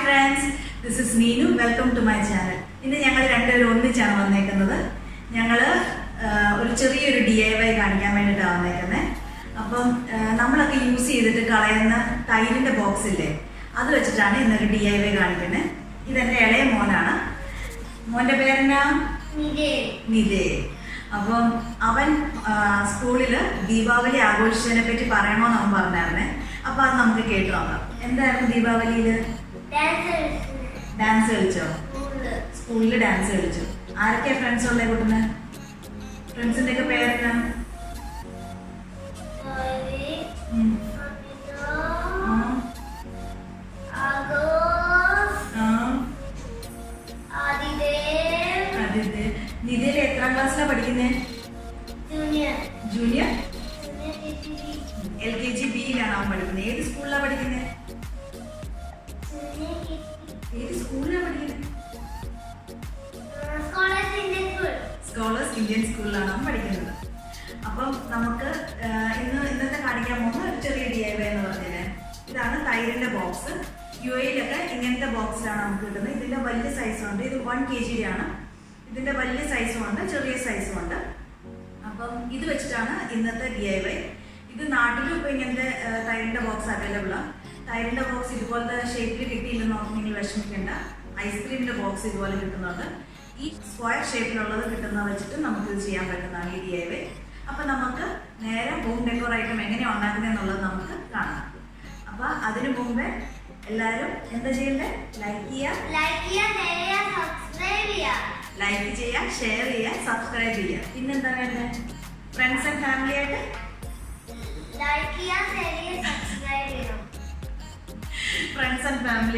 friends, this is Neenu. Welcome to my channel. ഇന്ന് ഞങ്ങൾ രണ്ടുപേരും ഒന്നിച്ചാണ് വന്നേക്കുന്നത്. ഞങ്ങൾ ഒരു ചെറിയൊരു DIY കാണിക്കാൻ വേണ്ടിയിട്ടാണ് വന്നേക്കുന്നത്. അപ്പം നമ്മളൊക്കെ യൂസ് ചെയ്തിട്ട് കളയുന്ന തൈരിൻ്റെ ബോക്സ് ഇല്ലേ, അത് വെച്ചിട്ടാണ് ഇന്നൊരു DIY കാണിക്കുന്നത്. ഇതെൻ്റെ ഇളയ മോനാണ്. മോൻ്റെ പേരെന്നാ? നിതേൽ. അപ്പം അവൻ സ്കൂളിൽ ദീപാവലി ആഘോഷിച്ചതിനെ പറ്റി പറയണമെന്ന് അവൻ പറഞ്ഞായിരുന്നേ. അപ്പോൾ അത് നമുക്ക് കേട്ടു നോക്കാം. എന്തായിരുന്നു ദീപാവലിയിൽ? ഡാൻസ് കളിച്ചോ? സ്കൂളിൽ ഡാൻസ് കളിച്ചു. ആരൊക്കെയാ ഫ്രണ്ട്സ് ഉള്ളേ കൂട്ടുന്നത്? ഫ്രണ്ട്സിന്റെ ഒക്കെ പേരെന്നാ? നിതേൽ എത്രാം ക്ലാസ്സിലാണ് പഠിക്കുന്നത്? ജൂനിയർ LKG Bയിലാണ് അവൻ പഠിക്കുന്നത്. ഏത് സ്കൂളിലാണ് പഠിക്കുന്നത്? ഏത് സ്കൂളിലാണ് പഠിക്കുന്നത്? സ്കോളേഴ്സ് ഇന്ത്യൻ സ്കൂളിലാണ് അവൻ പഠിക്കുന്നത്. അപ്പം നമുക്ക് ഇന്നത്തെ കാണിക്കാൻ പോകുന്ന ഒരു ചെറിയ DIY എന്ന് പറഞ്ഞത് ഇതാണ് തൈരിൻ്റെ ബോക്സ്. UAE-ലൊക്കെ ഇങ്ങനത്തെ ബോക്സിലാണ് നമുക്ക് കിട്ടുന്നത്. ഇതിൻ്റെ വലിയ സൈസുണ്ട്. ഇത് 1 kg ആണ്. ഇതിൻ്റെ വലിയ സൈസും ഉണ്ട്, ചെറിയ സൈസും ഉണ്ട്. അപ്പം ഇത് വെച്ചിട്ടാണ് ഇന്നത്തെ DIY. ഇത് നാട്ടിലും ഇപ്പോൾ ഇങ്ങനത്തെ തൈരിൻ്റെ ബോക്സ് അവൈലബിളാണ്. തൈരിൻ്റെ ബോക്സ് ഇതുപോലത്തെ ഷേപ്പിൽ കിട്ടിയില്ലെന്ന് ഓർത്ത് നിങ്ങൾ വിഷമിക്കേണ്ട. ഐസ്ക്രീമിൻ്റെ ബോക്സ് ഇതുപോലെ കിട്ടുന്നുണ്ട്. ഈ സ്ക്വയർ ഷേപ്പിലുള്ളത് കിട്ടുന്നത് വെച്ചിട്ട് നമുക്കിത് ചെയ്യാൻ പറ്റുന്നതാണ് ഈ DIY. അപ്പം നമുക്ക് നേരെ ഹോം ഡെക്കോർ ഐറ്റം എങ്ങനെയാണ് ഉണ്ടാക്കുന്നതെന്നുള്ളത് നമുക്ക് കാണാം. അപ്പം അതിനു മുമ്പേ എല്ലാവരും എന്താ ചെയ്യേണ്ടത്? ലൈക്ക് ചെയ്യുക, ഷെയർ ചെയ്യുക, സബ്സ്ക്രൈബ് ചെയ്യുക. പിന്നെന്താ വേണ്ടത്? ഫ്രണ്ട്സ് ആൻഡ് ഫാമിലി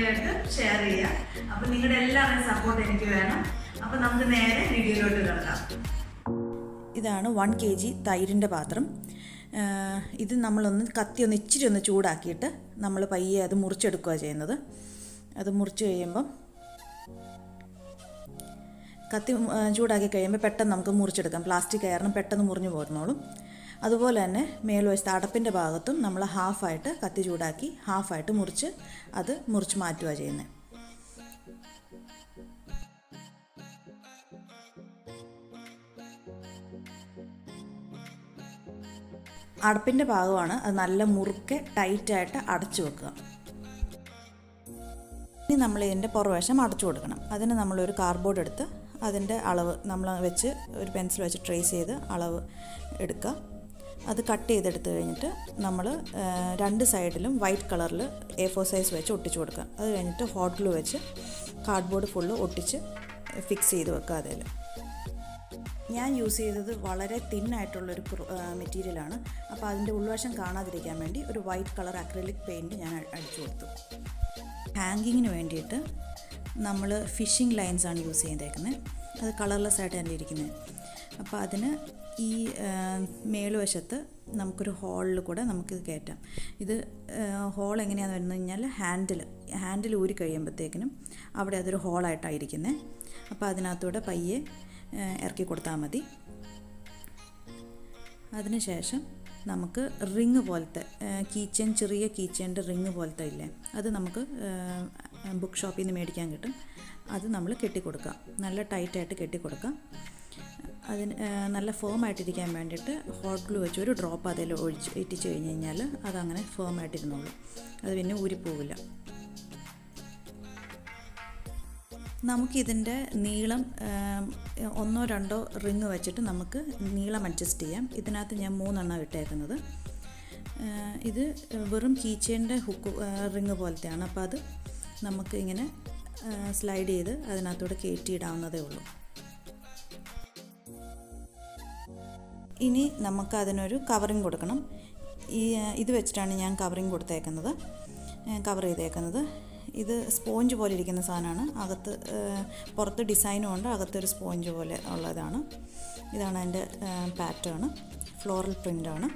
ആയിട്ട് ഷെയർ ചെയ്യുക. അപ്പം നിങ്ങളുടെ എല്ലാവരുടെയും സപ്പോർട്ട് എനിക്ക് വേണം. അപ്പം നമുക്ക് നേരെ വീഡിയോയിലോട്ട് കിടക്കാം. ഇതാണ് 1 kg തൈരിൻ്റെ പാത്രം. ഇത് നമ്മളൊന്ന് ഇച്ചിരി ഒന്ന് ചൂടാക്കിയിട്ട് നമ്മൾ പയ്യെ അത് മുറിച്ചെടുക്കുക ചെയ്യുന്നത്. അത് മുറിച്ച് കഴിയുമ്പം ചൂടാക്കി കഴിയുമ്പോൾ പെട്ടെന്ന് നമുക്ക് മുറിച്ചെടുക്കാം. പ്ലാസ്റ്റിക് കാരണം പെട്ടെന്ന് മുറിഞ്ഞു പോരുന്നോളും. അതുപോലെ തന്നെ മേൽവശത്ത് അടപ്പിൻ്റെ ഭാഗത്തും നമ്മൾ ഹാഫായിട്ട് കത്തി ചൂടാക്കി ഹാഫായിട്ട് മുറിച്ച് മാറ്റുക ചെയ്യുന്നത്. അടപ്പിൻ്റെ ഭാഗമാണ് അത് നല്ല മുറുക്കെ ടൈറ്റായിട്ട് അടച്ചു വെക്കുക. ഇനി നമ്മൾ ഇതിൻ്റെ പുറവശം അടച്ചു കൊടുക്കണം. അതിന് നമ്മളൊരു കാർഡ്ബോർഡ് എടുത്ത് അതിൻ്റെ അളവ് നമ്മൾ വെച്ച് ഒരു പെൻസിൽ വെച്ച് ട്രേസ് ചെയ്ത് അളവ് എടുക്കുക. അത് കട്ട് ചെയ്തെടുത്ത് കഴിഞ്ഞിട്ട് നമ്മൾ 2 സൈഡിലും വൈറ്റ് കളറിൽ A4 സൈസ് വെച്ച് ഒട്ടിച്ച് കൊടുക്കുക. അത് കഴിഞ്ഞിട്ട് ഹോട്ട് ഗ്ലൂ വെച്ച് കാർഡ്ബോർഡ് ഫുള്ള് ഒട്ടിച്ച് ഫിക്സ് ചെയ്ത് വെക്കുക. അതിൽ ഞാൻ യൂസ് ചെയ്തത് വളരെ തിന്നായിട്ടുള്ളൊരു മെറ്റീരിയലാണ്. അപ്പോൾ അതിൻ്റെ ഉൾവശം കാണാതിരിക്കാൻ വേണ്ടി ഒരു വൈറ്റ് കളർ അക്രിലിക് പെയിൻറ്റ് ഞാൻ അടിച്ചു കൊടുത്തു. ഹാങ്കിങ്ങിന് വേണ്ടിയിട്ട് നമ്മൾ ഫിഷിംഗ് ലൈൻസാണ് യൂസ് ചെയ്തേക്കുന്നത്. അത് കളർലെസ് ആയിട്ട് തന്നെ ഇരിക്കുന്നത്. അപ്പോൾ അതിന് ഈ മേളുവശത്ത് നമുക്കൊരു ഹോളിൽ കൂടെ നമുക്കിത് കയറ്റാം. ഇത് ഹോൾ എങ്ങനെയാണെന്ന് പറഞ്ഞു കഴിഞ്ഞാൽ ഹാൻഡിൽ ഊരി കഴിയുമ്പോഴത്തേക്കിനും അവിടെ അതൊരു ഹോളായിട്ടായിരിക്കുന്നത്. അപ്പോൾ അതിനകത്തൂടെ പയ്യെ ഇറക്കി കൊടുത്താൽ മതി. അതിനുശേഷം നമുക്ക് റിങ് പോലത്തെ ചെറിയ കീച്ചെയിൻ്റെ റിങ് പോലത്തെ ഇല്ലേ, അത് നമുക്ക് ബുക്ക് ഷോപ്പിൽ നിന്ന് മേടിക്കാൻ കിട്ടും. അത് നമ്മൾ കെട്ടിക്കൊടുക്കുക. നല്ല ടൈറ്റായിട്ട് കെട്ടിക്കൊടുക്കുക. അതിന് നല്ല ഫേമായിട്ടിരിക്കാൻ വേണ്ടിയിട്ട് ഹോട്ട് ഗ്ലൂ വെച്ച് ഒരു ഡ്രോപ്പ് അതിൽ ഇട്ടിച്ച് കഴിഞ്ഞ് കഴിഞ്ഞാൽ അതങ്ങനെ ഫേമായിട്ടിരുന്നോളൂ. അത് പിന്നെ ഊരിപ്പോവില്ല. നമുക്കിതിൻ്റെ നീളം 1-2 റിങ് വെച്ചിട്ട് നമുക്ക് നീളം അഡ്ജസ്റ്റ് ചെയ്യാം. ഇതിനകത്ത് ഞാൻ 3 എണ്ണം ഇട്ടേക്കുന്നത്. ഇത് വെറും കീച്ചേൻ്റെ റിങ് പോലത്തെയാണ്. അപ്പോൾ അത് നമുക്ക് ഇങ്ങനെ സ്ലൈഡ് ചെയ്ത് അതിനകത്തൂടെ കയറ്റിയിടാവുന്നതേ ഉള്ളൂ. ഇനി നമുക്ക് അതിനൊരു കവറിങ് കൊടുക്കണം. ഇത് വെച്ചിട്ടാണ് ഞാൻ കവറിങ് കവർ ചെയ്തേക്കുന്നത്. ഇത് സ്പോഞ്ച് പോലെ ഇരിക്കുന്ന സാധനമാണ്. പുറത്ത് ഡിസൈനും ഉണ്ട്, അകത്തൊരു സ്പോഞ്ച് പോലെ ഉള്ളതാണ്. ഇതാണ് അതിൻ്റെ പാറ്റേൺ. ഫ്ലോറൽ പ്രിൻ്റാണ്.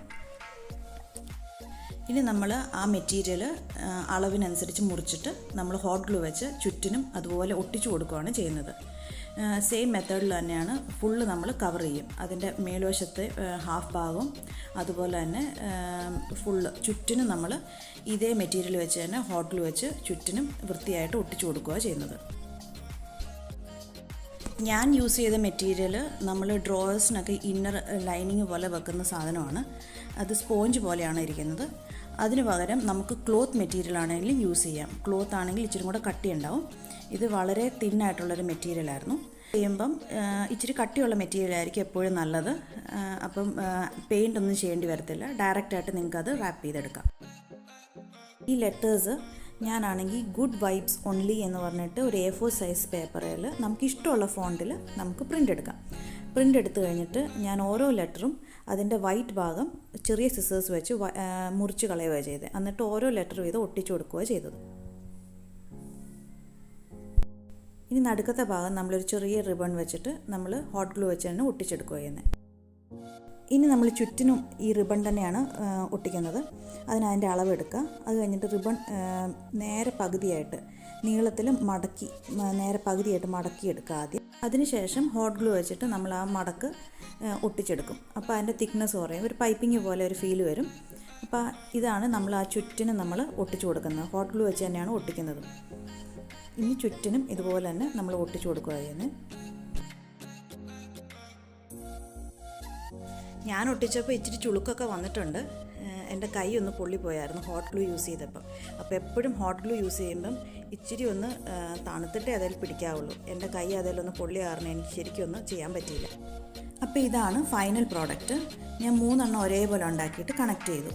ഇനി നമ്മൾ ആ മെറ്റീരിയൽ അളവിനനുസരിച്ച് മുറിച്ചിട്ട് നമ്മൾ ഹോട്ട് ഗ്ലൂ വെച്ച് ചുറ്റിനും അതുപോലെ ഒട്ടിച്ചു കൊടുക്കുകയാണ് ചെയ്യുന്നത്. സെയിം മെത്തേഡിൽ തന്നെയാണ് ഫുള്ള് നമ്മൾ കവർ ചെയ്യും. അതിൻ്റെ മേൽവശത്തെ ഹാഫ് ഭാഗവും അതുപോലെ തന്നെ ഫുള്ള് ചുറ്റിനും നമ്മൾ ഇതേ മെറ്റീരിയൽ വെച്ച് തന്നെ ഹോട്ട് ഗ്ലൂ വെച്ച് ചുറ്റിനും വൃത്തിയായിട്ട് ഒട്ടിച്ചു കൊടുക്കുക ചെയ്യുന്നത്. ഞാൻ യൂസ് ചെയ്ത മെറ്റീരിയൽ നമ്മൾ ഡ്രോവേഴ്സിനൊക്കെ ഇന്നർ ലൈനിങ് പോലെ വെക്കുന്ന സാധനമാണ്. അത് സ്പോഞ്ച് പോലെയാണ് ഇരിക്കുന്നത്. അതിന് പകരം നമുക്ക് ക്ലോത്ത് മെറ്റീരിയൽ ആണെങ്കിലും യൂസ് ചെയ്യാം. ക്ലോത്ത് ആണെങ്കിൽ ഇച്ചിരി കൂടെ കട്ടിയുണ്ടാവും. ഇത് വളരെ തിന്നായിട്ടുള്ളൊരു മെറ്റീരിയലായിരുന്നു. ചെയ്യുമ്പം ഇച്ചിരി കട്ടിയുള്ള മെറ്റീരിയലായിരിക്കും എപ്പോഴും നല്ലത്. അപ്പം പെയിൻ്റ് ഒന്നും ചെയ്യേണ്ടി വരത്തില്ല. ഡയറക്റ്റായിട്ട് നിങ്ങൾക്കത് റാപ്പ് ചെയ്തെടുക്കാം. ഈ ലെറ്റേഴ്സ് ഞാനാണെങ്കിൽ ഗുഡ് വൈബ്സ് ഓൺലി എന്ന് പറഞ്ഞിട്ട് ഒരു A4 സൈസ് പേപ്പറിൽ നമുക്ക് ഇഷ്ടമുള്ള ഫോണ്ടിൽ നമുക്ക് പ്രിൻ്റ് എടുക്കാം. പ്രിൻ്റ് എടുത്തു കഴിഞ്ഞിട്ട് ഞാൻ ഓരോ ലെറ്ററും അതിൻ്റെ വൈറ്റ് ഭാഗം ചെറിയ സിസേഴ്സ് വെച്ച് മുറിച്ച് കളയുകയാണ് ചെയ്തത്. എന്നിട്ട് ഓരോ ലെറ്റർ വീതം ഒട്ടിച്ചു കൊടുക്കുകയാണ് ചെയ്തത്. ഇനി നടുക്കത്തെ ഭാഗം നമ്മളൊരു ചെറിയ റിബൺ വെച്ചിട്ട് നമ്മൾ ഹോട്ട് ഗ്ലൂ വെച്ച് തന്നെ ഒട്ടിച്ചെടുക്കുക ചെയ്യുന്നത്. ഇനി നമ്മൾ ചുറ്റിനും ഈ റിബൺ തന്നെയാണ് ഒട്ടിക്കുന്നത്. അതിൻ്റെ അളവെടുക്കുക. അത് കഴിഞ്ഞിട്ട് റിബൺ നേരെ പകുതിയായിട്ട് നീളത്തിൽ മടക്കി നേരെ പകുതിയായിട്ട് മടക്കിയെടുക്കുക ആദ്യം. അതിനുശേഷം ഹോട്ട് ഗ്ലൂ വെച്ചിട്ട് നമ്മൾ ആ മടക്ക് ഒട്ടിച്ചെടുക്കും. അപ്പോൾ അതിൻ്റെ തിക്നെസ് കുറയും. ഒരു പൈപ്പിംഗ് പോലെ ഒരു ഫീൽ വരും. അപ്പോൾ ഇതാണ് നമ്മൾ ആ ചുറ്റിന് നമ്മൾ ഒട്ടിച്ചു കൊടുക്കുന്നത്. ഹോട്ട് ഗ്ലൂ വെച്ച് തന്നെയാണ് ഒട്ടിക്കുന്നത്. ഇനി ചുറ്റിനും ഇതുപോലെ തന്നെ നമ്മൾ ഒട്ടിച്ചു കൊടുക്കുക ചെയ്യുന്നത്. ഞാൻ ഒട്ടിച്ചപ്പോൾ ഇച്ചിരി ചുളുക്കൊക്കെ വന്നിട്ടുണ്ട്. എൻ്റെ കൈ ഒന്ന് പൊള്ളിപ്പോയായിരുന്നു ഹോട്ട് ഗ്ലൂ യൂസ് ചെയ്തപ്പോൾ. അപ്പോൾ എപ്പോഴും ഹോട്ട് ഗ്ലൂ യൂസ് ചെയ്യുമ്പം ഇച്ചിരി ഒന്ന് തണുത്തിട്ടേ അതിൽ പിടിക്കാവുള്ളൂ. എൻ്റെ കൈ അതിലൊന്ന് പൊള്ളി കാരണം എനിക്ക് ശരിക്കും ഒന്നും ചെയ്യാൻ പറ്റിയില്ല. അപ്പോൾ ഇതാണ് ഫൈനൽ പ്രോഡക്റ്റ്. ഞാൻ 3 ഒരേപോലെ ഉണ്ടാക്കിയിട്ട് കണക്ട് ചെയ്തു.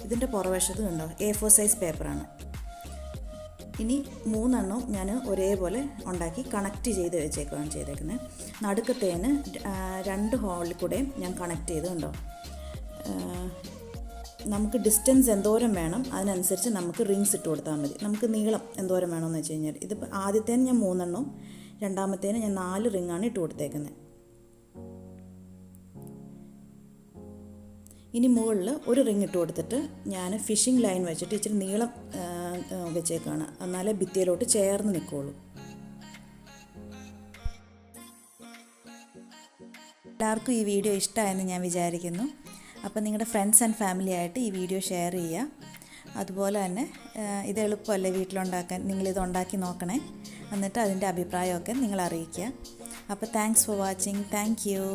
ഇതിൻ്റെ പുറവശത്ത് കണ്ടോ A4 സൈസ് പേപ്പറാണ്. ഇനി 3 ഞാൻ ഒരേപോലെ ഉണ്ടാക്കി കണക്ട് ചെയ്ത് വെച്ചേക്കുകയാണ് ചെയ്തേക്കുന്നത്. നടുക്കത്തേന് 2 ഹോളിൽ കൂടെയും ഞാൻ കണക്ട് ചെയ്ത് കണ്ടോ. നമുക്ക് ഡിസ്റ്റൻസ് എന്തോരം വേണം അതിനനുസരിച്ച് നമുക്ക് റിങ്സ് ഇട്ട് കൊടുത്താൽ മതി. നമുക്ക് നീളം എന്തോരം വേണമെന്ന് വെച്ച് കഴിഞ്ഞാൽ ഇതിപ്പോൾ ആദ്യത്തേന് ഞാൻ 3 രണ്ടാമത്തേന് ഞാൻ 4 റിങ്ങാണ് ഇട്ട് കൊടുത്തേക്കുന്നത്. ഇനി മുകളിൽ ഒരു റിങ് ഇട്ട് കൊടുത്തിട്ട് ഞാൻ ഫിഷിംഗ് ലൈൻ വെച്ചിട്ട് ഇച്ചിരി നീളം വെച്ചേക്കാണ്. എന്നാലേ ഭിത്തിയിലോട്ട് ചേർന്ന് നിൽക്കുകയുള്ളൂ. എല്ലാവർക്കും ഈ വീഡിയോ ഇഷ്ടമായെന്ന് ഞാൻ വിചാരിക്കുന്നു. അപ്പോൾ നിങ്ങളുടെ ഫ്രണ്ട്സ് ആൻഡ് ഫാമിലി ആയിട്ട് ഈ വീഡിയോ ഷെയർ ചെയ്യുക. അതുപോലെ തന്നെ ഇത് എളുപ്പമല്ലേ വീട്ടിലുണ്ടാക്കാൻ. നിങ്ങളിത് ഉണ്ടാക്കി നോക്കണേ. എന്നിട്ട് അതിൻ്റെ അഭിപ്രായമൊക്കെ നിങ്ങൾ അറിയിക്കുക. അപ്പോൾ thanks for watching. Thank you.